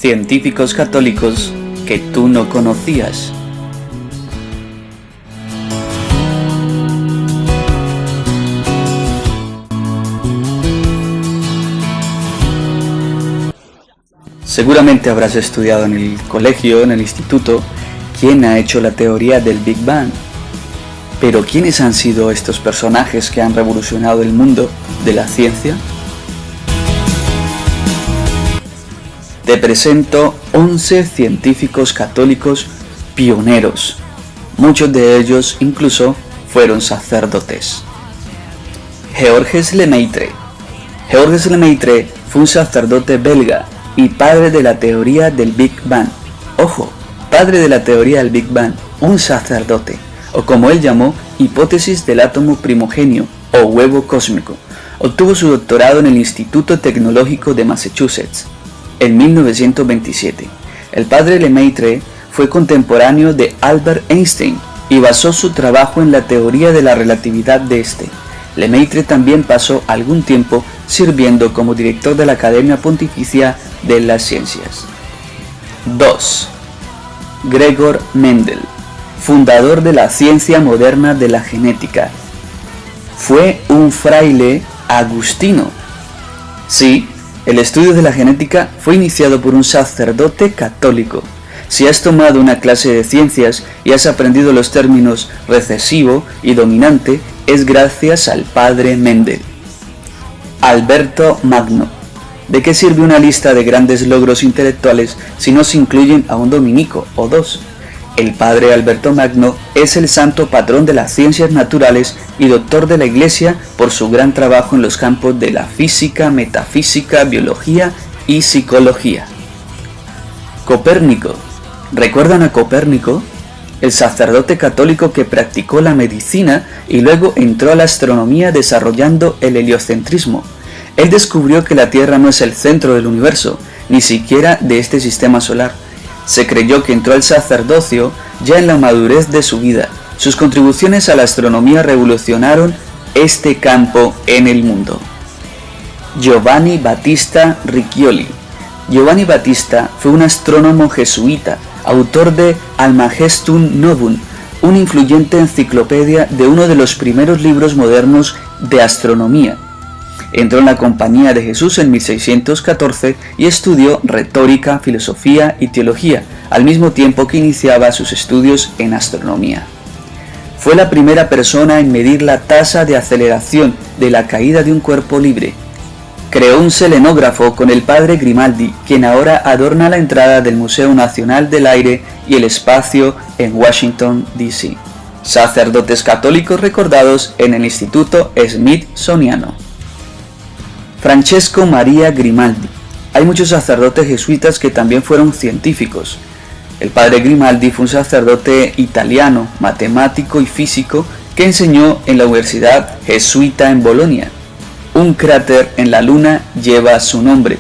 Científicos católicos que tú no conocías. Seguramente habrás estudiado en el colegio, en el instituto, quién ha hecho la teoría del Big Bang. Pero ¿quiénes han sido estos personajes que han revolucionado el mundo de la ciencia? Te presento 11 científicos católicos pioneros. Muchos de ellos incluso fueron sacerdotes. Georges Lemaitre. Georges Lemaitre fue un sacerdote belga y padre de la teoría del Big Bang. Ojo, padre de la teoría del Big Bang, un sacerdote, o como él llamó, hipótesis del átomo primogenio o huevo cósmico. Obtuvo su doctorado en el Instituto Tecnológico de Massachusetts en 1927. El padre Lemaitre fue contemporáneo de Albert Einstein y basó su trabajo en la teoría de la relatividad de este. Lemaitre también pasó algún tiempo sirviendo como director de la Academia Pontificia de las Ciencias. 2. Gregor Mendel, fundador de la ciencia moderna de la genética. Fue un fraile agustino. Sí, el estudio de la genética fue iniciado por un sacerdote católico. Si has tomado una clase de ciencias y has aprendido los términos recesivo y dominante, es gracias al padre Mendel. Alberto Magno. ¿De qué sirve una lista de grandes logros intelectuales si no se incluyen a un dominico o dos? El padre Alberto Magno es el santo patrón de las ciencias naturales y doctor de la Iglesia por su gran trabajo en los campos de la física, metafísica, biología y psicología. Copérnico. ¿Recuerdan a Copérnico? El sacerdote católico que practicó la medicina y luego entró a la astronomía desarrollando el heliocentrismo. Él descubrió que la Tierra no es el centro del universo, ni siquiera de este sistema solar. Se creyó que entró al sacerdocio ya en la madurez de su vida. Sus contribuciones a la astronomía revolucionaron este campo en el mundo. Giovanni Battista Riccioli. Giovanni Battista fue un astrónomo jesuita, autor de Almagestum Novum, una influyente enciclopedia de uno de los primeros libros modernos de astronomía. Entró en la Compañía de Jesús en 1614 y estudió retórica, filosofía y teología, al mismo tiempo que iniciaba sus estudios en astronomía. Fue la primera persona en medir la tasa de aceleración de la caída de un cuerpo libre. Creó un selenógrafo con el padre Grimaldi, quien ahora adorna la entrada del Museo Nacional del Aire y el Espacio en Washington, D.C. Sacerdotes católicos recordados en el Instituto Smithsoniano. Francesco Maria Grimaldi. Hay muchos sacerdotes jesuitas que también fueron científicos. El padre Grimaldi fue un sacerdote italiano, matemático y físico que enseñó en la Universidad Jesuita en Bolonia. Un cráter en la Luna lleva su nombre.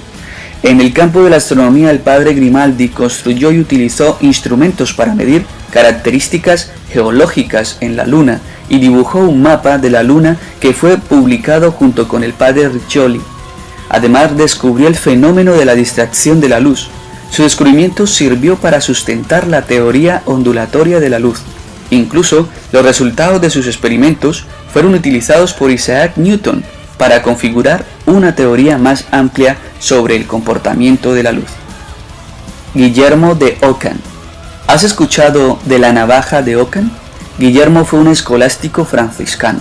En el campo de la astronomía, el padre Grimaldi construyó y utilizó instrumentos para medir características geológicas en la Luna y dibujó un mapa de la Luna que fue publicado junto con el padre Riccioli. Además, descubrió el fenómeno de la distracción de la luz. Su descubrimiento sirvió para sustentar la teoría ondulatoria de la luz. Incluso, los resultados de sus experimentos fueron utilizados por Isaac Newton para configurar una teoría más amplia sobre el comportamiento de la luz. Guillermo de Ockham. ¿Has escuchado de la navaja de Ockham? Guillermo fue un escolástico franciscano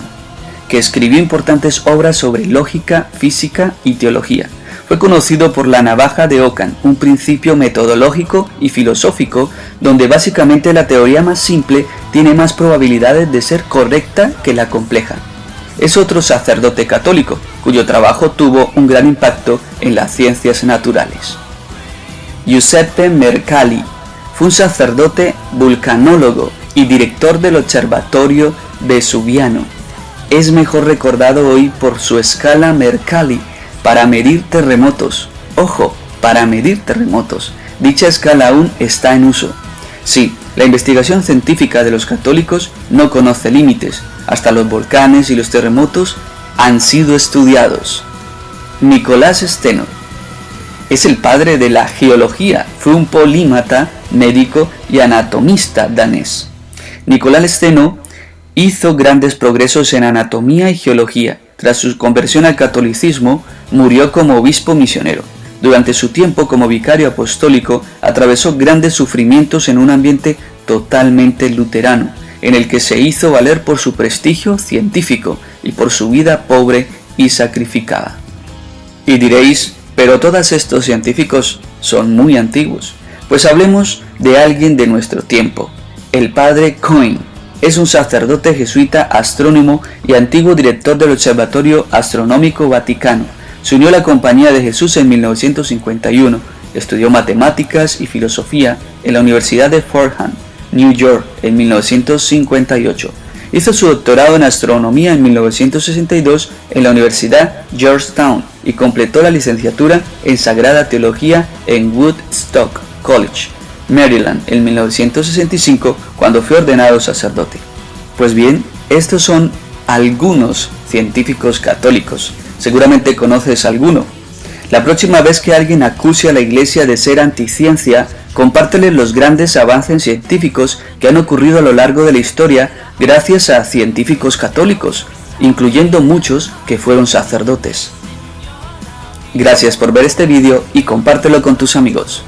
que escribió importantes obras sobre lógica, física y teología. Fue conocido por la navaja de Ockham, un principio metodológico y filosófico donde básicamente la teoría más simple tiene más probabilidades de ser correcta que la compleja. Es otro sacerdote católico, cuyo trabajo tuvo un gran impacto en las ciencias naturales. Giuseppe Mercalli fue un sacerdote vulcanólogo y director del Observatorio Vesuviano. Es mejor recordado hoy por su escala Mercalli para medir terremotos. Ojo, para medir terremotos. Dicha escala aún está en uso. Sí, la investigación científica de los católicos no conoce límites. Hasta los volcanes y los terremotos han sido estudiados. Nicolás Steno. Es el padre de la geología, fue un polímata, médico y anatomista danés. Nicolás Steno hizo grandes progresos en anatomía y geología. Tras su conversión al catolicismo, murió como obispo misionero. Durante su tiempo como vicario apostólico, atravesó grandes sufrimientos en un ambiente totalmente luterano, en el que se hizo valer por su prestigio científico y por su vida pobre y sacrificada. Y diréis, pero todos estos científicos son muy antiguos. Pues hablemos de alguien de nuestro tiempo, el padre Coin. Es un sacerdote jesuita, astrónomo y antiguo director del Observatorio Astronómico Vaticano. Se unió a la Compañía de Jesús en 1951. Estudió matemáticas y filosofía en la Universidad de Fordham, New York, en 1958. Hizo su doctorado en astronomía en 1962 en la Universidad Georgetown y completó la licenciatura en Sagrada Teología en Woodstock College, Maryland, en 1965, cuando fue ordenado sacerdote. Pues bien, estos son algunos científicos católicos. Seguramente conoces alguno. La próxima vez que alguien acuse a la Iglesia de ser anticiencia, compártele los grandes avances científicos que han ocurrido a lo largo de la historia gracias a científicos católicos, incluyendo muchos que fueron sacerdotes. Gracias por ver este vídeo y compártelo con tus amigos.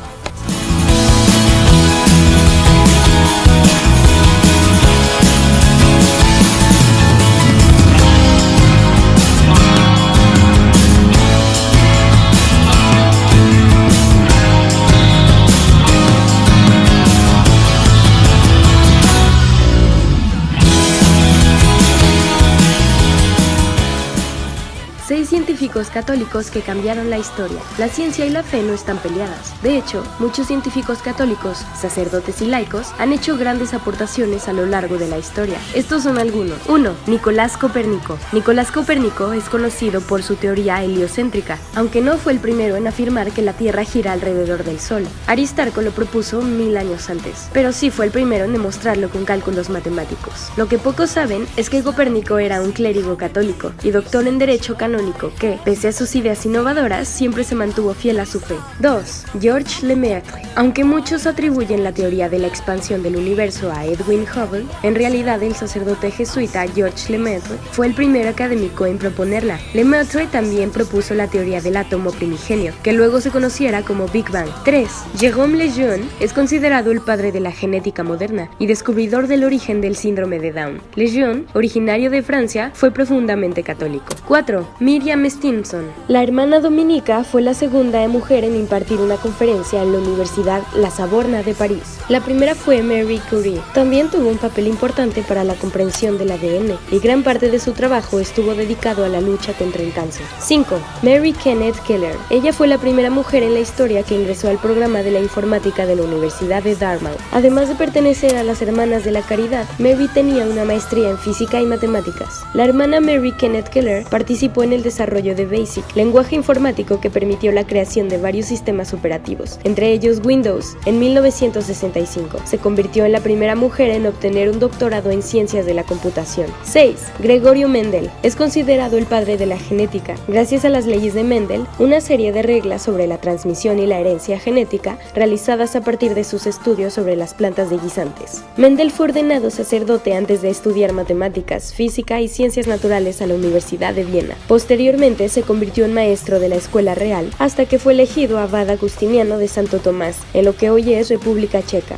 Científicos católicos que cambiaron la historia. La ciencia y la fe no están peleadas. De hecho, muchos científicos católicos, sacerdotes y laicos han hecho grandes aportaciones a lo largo de la historia. Estos son algunos. 1. Nicolás Copérnico. Nicolás Copérnico es conocido por su teoría heliocéntrica, aunque no fue el primero en afirmar que la Tierra gira alrededor del Sol. Aristarco lo propuso 1000 años antes, pero sí fue el primero en demostrarlo con cálculos matemáticos. Lo que pocos saben es que Copérnico era un clérigo católico y doctor en Derecho Canónico que, pese a sus ideas innovadoras, siempre se mantuvo fiel a su fe. 2. Georges Lemaitre. Aunque muchos atribuyen la teoría de la expansión del universo a Edwin Hubble, en realidad el sacerdote jesuita Georges Lemaitre fue el primer académico en proponerla. Lemaitre también propuso la teoría del átomo primigenio, que luego se conociera como Big Bang. 3. Jérôme Lejeune es considerado el padre de la genética moderna y descubridor del origen del síndrome de Down. Lejeune, originario de Francia, fue profundamente católico. 4. Miriam Stimson. La hermana Dominica fue la segunda mujer en impartir una conferencia en la Universidad La Sorbonne de París. La primera fue Marie Curie. También tuvo un papel importante para la comprensión del ADN y gran parte de su trabajo estuvo dedicado a la lucha contra el cáncer. 5. Mary Kenneth Keller. Ella fue la primera mujer en la historia que ingresó al programa de la informática de la Universidad de Dartmouth. Además de pertenecer a las Hermanas de la Caridad, Mary tenía una maestría en física y matemáticas. La hermana Mary Kenneth Keller participó en el desarrollo de BASIC, lenguaje informático que permitió la creación de varios sistemas operativos, entre ellos Windows. En 1965 se convirtió en la primera mujer en obtener un doctorado en ciencias de la computación. 6. Gregorio Mendel. Es considerado el padre de la genética. Gracias a las leyes de Mendel, una serie de reglas sobre la transmisión y la herencia genética realizadas a partir de sus estudios sobre las plantas de guisantes. Mendel fue ordenado sacerdote antes de estudiar matemáticas, física y ciencias naturales a la Universidad de Viena. Posteriormente se convirtió en maestro de la Escuela Real hasta que fue elegido abad agustiniano de Santo Tomás, en lo que hoy es República Checa.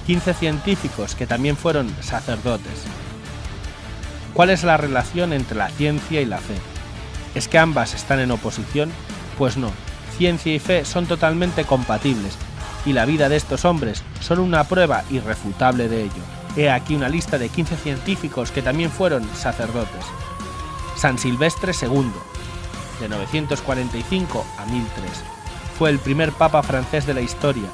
15 científicos que también fueron sacerdotes. ¿Cuál es la relación entre la ciencia y la fe? ¿Es que ambas están en oposición? Pues no, ciencia y fe son totalmente compatibles, y la vida de estos hombres son una prueba irrefutable de ello. He aquí una lista de 15 científicos que también fueron sacerdotes. San Silvestre II, de 945 a 1003. Fue el primer papa francés de la historia.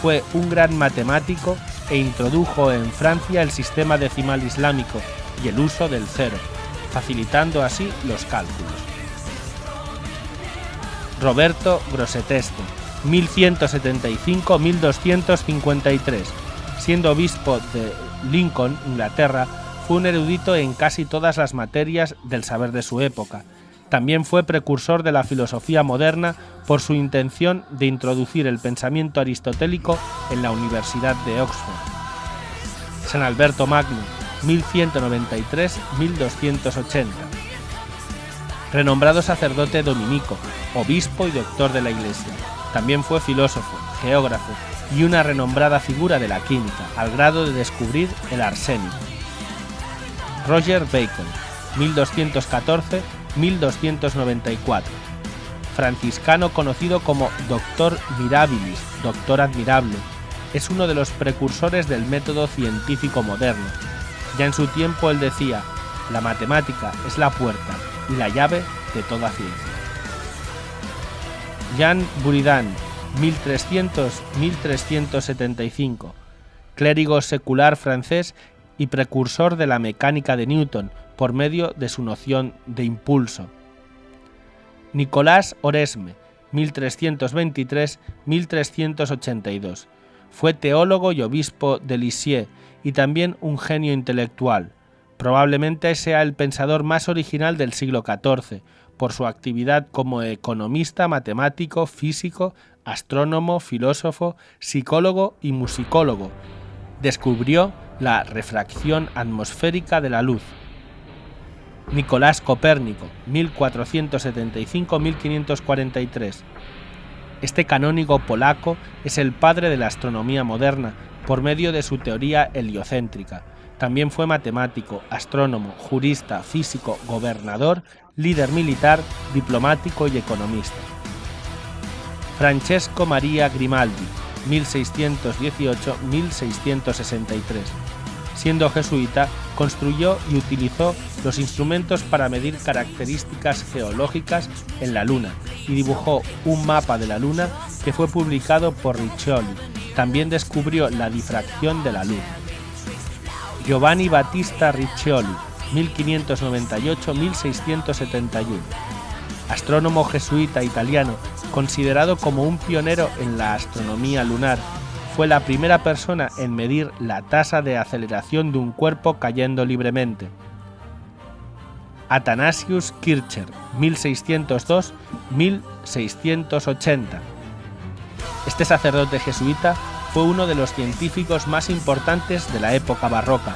Fue un gran matemático e introdujo en Francia el sistema decimal islámico y el uso del cero, facilitando así los cálculos. Roberto Grosseteste, 1175-1253. Siendo obispo de Lincoln, Inglaterra, fue un erudito en casi todas las materias del saber de su época. También fue precursor de la filosofía moderna por su intención de introducir el pensamiento aristotélico en la Universidad de Oxford. San Alberto Magno, 1193-1280. Renombrado sacerdote dominico, obispo y doctor de la Iglesia. También fue filósofo, geógrafo y una renombrada figura de la química, al grado de descubrir el arsénico. Roger Bacon, 1214-1294. Franciscano conocido como Doctor Mirabilis, Doctor Admirable, es uno de los precursores del método científico moderno. Ya en su tiempo él decía: la matemática es la puerta y la llave de toda ciencia. Jean Buridan, 1300-1375, clérigo secular francés y precursor de la mecánica de Newton por medio de su noción de impulso. Nicolás Oresme, 1323-1382, fue teólogo y obispo de Lisieux y también un genio intelectual. Probablemente sea el pensador más original del siglo XIV, por su actividad como economista, matemático, físico, astrónomo, filósofo, psicólogo y musicólogo. Descubrió la refracción atmosférica de la luz. Nicolás Copérnico, 1475-1543. Este canónigo polaco es el padre de la astronomía moderna por medio de su teoría heliocéntrica. También fue matemático, astrónomo, jurista, físico, gobernador, líder militar, diplomático y economista. Francesco Maria Grimaldi, 1618-1663. Siendo jesuita, construyó y utilizó los instrumentos para medir características geológicas en la Luna y dibujó un mapa de la Luna que fue publicado por Riccioli. También descubrió la difracción de la luz. Giovanni Battista Riccioli, 1598-1671. Astrónomo jesuita italiano, considerado como un pionero en la astronomía lunar, fue la primera persona en medir la tasa de aceleración de un cuerpo cayendo libremente. Athanasius Kircher, 1602-1680. Este sacerdote jesuita fue uno de los científicos más importantes de la época barroca.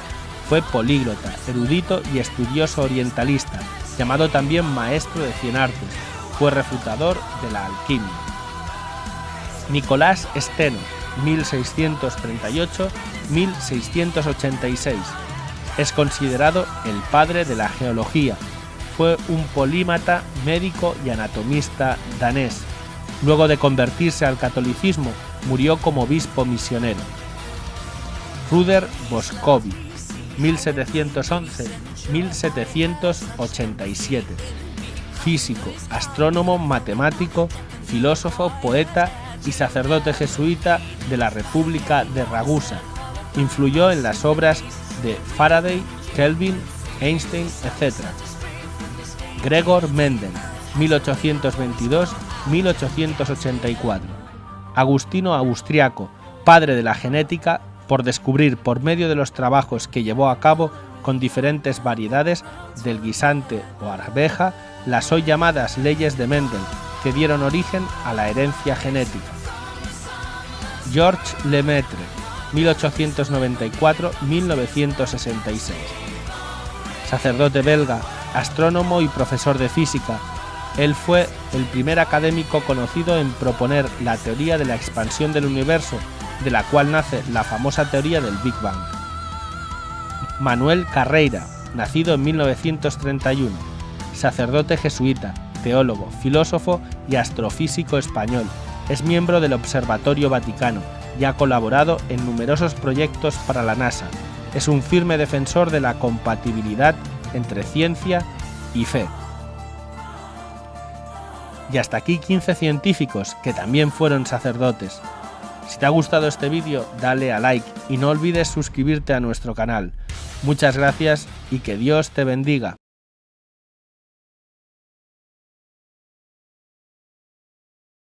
Fue políglota, erudito y estudioso orientalista, llamado también maestro de 100 artes. Fue refutador de la alquimia. Nicolás Steno, 1638-1686. Es considerado el padre de la geología. Fue un polímata, médico y anatomista danés. Luego de convertirse al catolicismo, murió como obispo misionero. Ruder Boscovi, 1711-1787. Físico, astrónomo, matemático, filósofo, poeta y sacerdote jesuita de la República de Ragusa. Influyó en las obras de Faraday, Kelvin, Einstein, etc. Gregor Mendel, 1822-1884. Agustino Austriaco, padre de la genética, por descubrir por medio de los trabajos que llevó a cabo con diferentes variedades del guisante o arveja las hoy llamadas leyes de Mendel, que dieron origen a la herencia genética. Georges Lemaitre, 1894-1966. Sacerdote belga, astrónomo y profesor de física. Él fue el primer académico conocido en proponer la teoría de la expansión del universo, de la cual nace la famosa teoría del Big Bang. Manuel Carreira, nacido en 1931, sacerdote jesuita, teólogo, filósofo y astrofísico español. Es miembro del Observatorio Vaticano y ha colaborado en numerosos proyectos para la NASA. Es un firme defensor de la compatibilidad entre ciencia y fe. Y hasta aquí 15 científicos que también fueron sacerdotes. Si te ha gustado este vídeo, dale a like y no olvides suscribirte a nuestro canal. Muchas gracias y que Dios te bendiga.